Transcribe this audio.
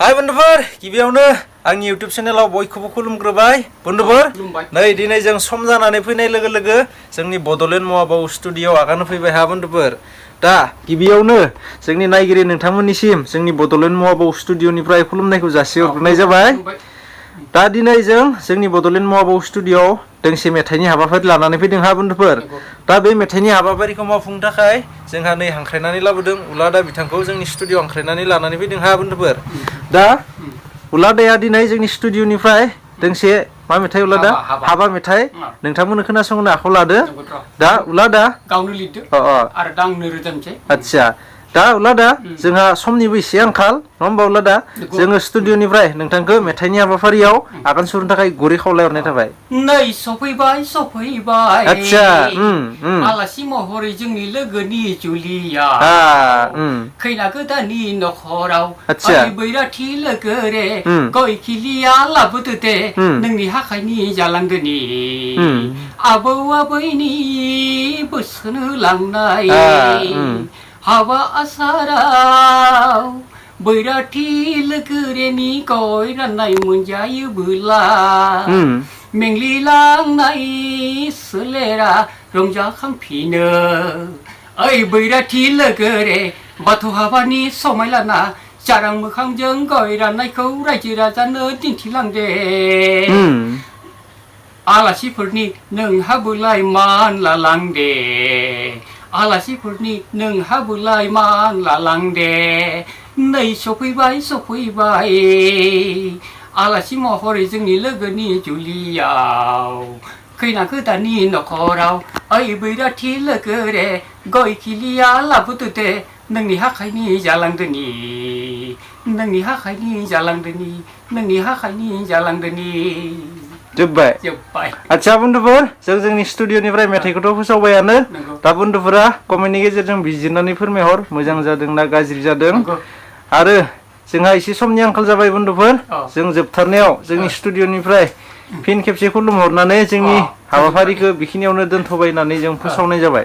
Hai bundufur, गिबियावनो आंनि YouTube चेनेलाव बयखौबो खुलुमग्रोबाय बundufur नै दिनै जों सम जानानै फैनाय लोगो-लोगो जोंनि बडलेण्ड महाबाव स्टुडियोआव आगान फैबाय हा बundufur दा गिबियावनो जोंनि नायगिरि नोंथांमोननिसिम जोंनि बडलेण्ड महाबाव स्टुडियोनिफ्राय खुलुमनायखौ जासिहरनाय जाबाय दा दिनै जों जोंनि बडलेण्ड महाबाव स्टुडियोआव दोंसे मेथाइनि हाबाफारि लानानै फैदों हा बundufur दा बे मेथाइनि हाबाफारिखौ मावफुंनो थाखाय जोंहा नै हांख्रायनानै लाबोदों उलादा बिथांखौ जोंनि स्टुडियोआव हांख्रायनानै लानानै फैदों हा बundufur दा उलादाया दिनै जोंनि स्टुडियोनिफ्राय दोंसे मा मेथाइ उलादा हाबा मेथाइ नोंथांमोननो खोनासंनो आखायाव लादो दा उलादा गावनो लिरदो आरो दांनो रोजाबनोसै आच्छा दा उलादा जोंहा समनिबो एसे आंखाल नङा होमबा उलादा जोङो स्टुडियोनिफ्राय नोंथांखौ मेथाइनि हाबाफारियाव आगान सुरनो थाखाय गुरै खावलायहरनाय थाबाय नै सफैबाय आच्छा आलासि महरै जोंनि लोगोनि जुलिया खैना गोदाननि नखराव ओइ बैराथि लोगो रे गय खिलिया लाबोदो दे नोंनि हाखायनि जालांगोनि आबौ आबैनि बोसोन होलांनाय हाबा आसाराव बैराथि लोगोरेनि गय राननाय मोनजायोबोला मेंग्लिलांनाय सोलेरा रंजाखांफिनो ओइ बैराथि लोगोरे बाथौ हाबानि समाय लाना जारां मोखांजों गय राननायखौ रायजो राजानो दिन्थिलांदे आलासिफोरनि नोंहाबोलाय मान लालांदे आलासिफोरनि नोंहाबोलाय मान लालांदे नै सफैबाय आलासि महरै जोंनि लोगोनि जुलियाव खैना गोदाननि नखराव ओइ बैराथि लोगो रे गय खिलिया लाबोदो दे नोंनि हाखायनि जालांदोनि नोंनि हाखायनि जालांदोनि नोंनि हाखायनि जालांदोनि जोब्बाय आच्छा बundufur जों जोंनि स्टुडियोनिफ्राय मेथाइखौथ' फोसावबायानो दा बundufura कमेन्टनि गेजेरजों बिजिरनानै फोरमायहर मोजां जादों ना गाज्रि जादों आरो जोंहा एसे समनि आंखाल जाबाय बundufur जों जोबथारनायाव जोंनि स्टुडियोनिफ्राय फिन खेबसे खुलुमहरनानै जोंनि हाबाफारिखौ बेखिनियावनो दोनथ'बाय होननानै जों फोसावनाय जाबाय